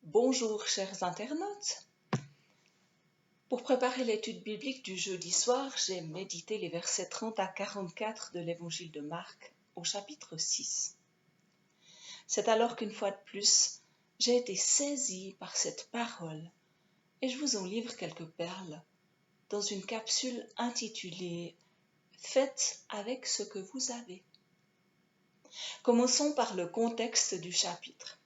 Bonjour chers internautes. Pour préparer l'étude biblique du jeudi soir, j'ai médité les versets 30 à 44 de l'évangile de Marc au chapitre 6. C'est alors qu'une fois de plus, j'ai été saisie par cette parole et je vous en livre quelques perles dans une capsule intitulée « Faites avec ce que vous avez ». Commençons par le contexte du chapitre.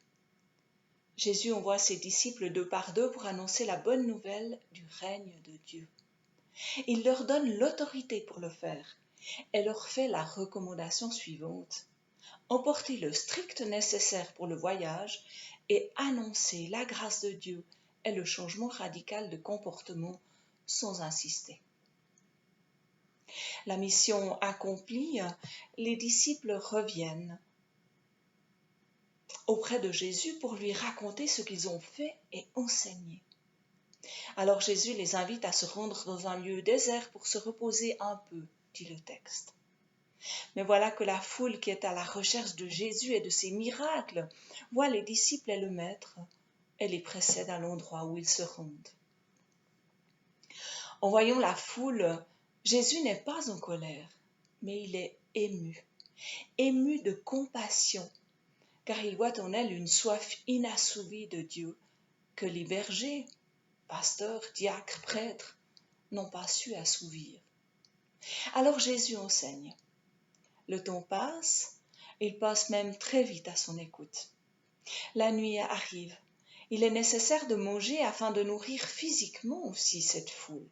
Jésus envoie ses disciples deux par deux pour annoncer la bonne nouvelle du règne de Dieu. Il leur donne l'autorité pour le faire et leur fait la recommandation suivante. Emporter le strict nécessaire pour le voyage et annoncer la grâce de Dieu et le changement radical de comportement sans insister. La mission accomplie, les disciples reviennent auprès de Jésus pour lui raconter ce qu'ils ont fait et enseigné. Alors Jésus les invite à se rendre dans un lieu désert pour se reposer un peu, dit le texte. Mais voilà que la foule qui est à la recherche de Jésus et de ses miracles voit les disciples et le maître et les précède à l'endroit où ils se rendent. En voyant la foule, Jésus n'est pas en colère, mais il est ému de compassion, car il voit en elle une soif inassouvie de Dieu que les bergers, pasteurs, diacres, prêtres, n'ont pas su assouvir. Alors Jésus enseigne. Le temps passe, il passe même très vite à son écoute. La nuit arrive. Il est nécessaire de manger afin de nourrir physiquement aussi cette foule.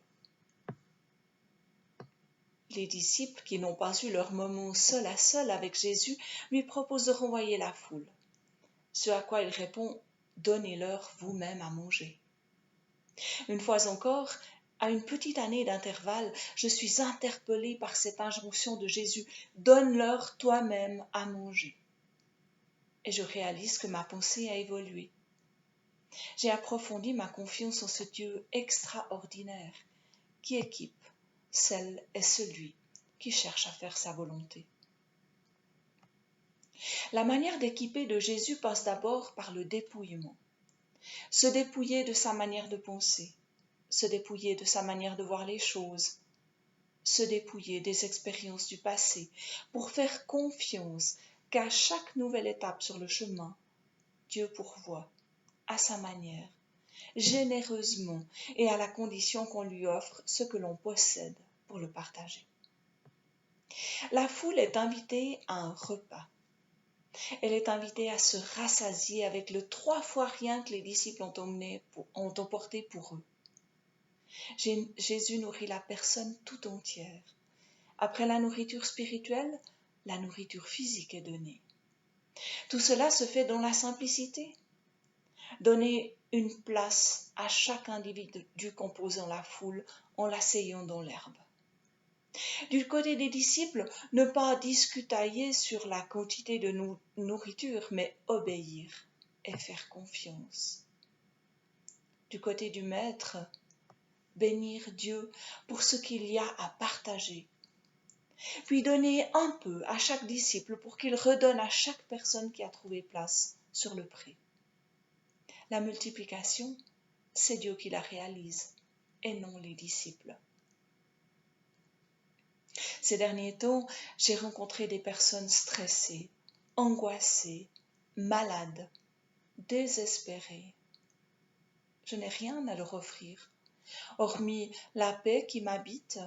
Les disciples qui n'ont pas eu leur moment seul à seul avec Jésus lui proposent de renvoyer la foule. Ce à quoi il répond « Donnez-leur vous-même à manger ». Une fois encore, à une petite année d'intervalle, je suis interpellée par cette injonction de Jésus « Donne-leur toi-même à manger ». Et je réalise que ma pensée a évolué. J'ai approfondi ma confiance en ce Dieu extraordinaire qui équipe celle et celui qui cherche à faire sa volonté. La manière d'équiper de Jésus passe d'abord par le dépouillement. Se dépouiller de sa manière de penser, se dépouiller de sa manière de voir les choses, se dépouiller des expériences du passé pour faire confiance qu'à chaque nouvelle étape sur le chemin, Dieu pourvoit à sa manière, généreusement et à la condition qu'on lui offre ce que l'on possède pour le partager. La foule est invitée à un repas. Elle est invitée à se rassasier avec le 3 fois rien que les disciples ont emporté pour eux. Jésus nourrit la personne tout entière. Après la nourriture spirituelle, la nourriture physique est donnée. Tout cela se fait dans la simplicité. Donner une place à chaque individu composant la foule en l'asseyant dans l'herbe. Du côté des disciples, ne pas discutailler sur la quantité de nourriture, mais obéir et faire confiance. Du côté du maître, bénir Dieu pour ce qu'il y a à partager, puis donner un peu à chaque disciple pour qu'il redonne à chaque personne qui a trouvé place sur le pré. La multiplication, c'est Dieu qui la réalise et non les disciples. Ces derniers temps, j'ai rencontré des personnes stressées, angoissées, malades, désespérées. Je n'ai rien à leur offrir, hormis la paix qui m'habite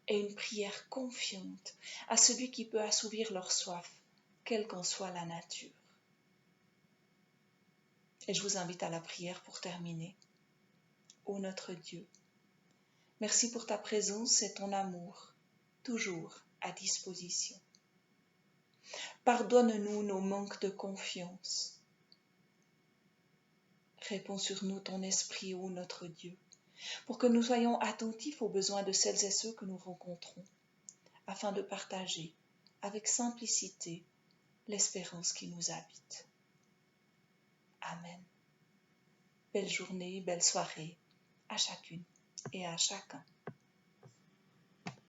et une prière confiante à celui qui peut assouvir leur soif, quelle qu'en soit la nature. Et je vous invite à la prière pour terminer. Ô notre Dieu, merci pour ta présence et ton amour, toujours à disposition. Pardonne-nous nos manques de confiance. Réponds sur nous ton esprit, ô notre Dieu, pour que nous soyons attentifs aux besoins de celles et ceux que nous rencontrons, afin de partager avec simplicité l'espérance qui nous habite. Amen. Belle journée, belle soirée à chacune et à chacun.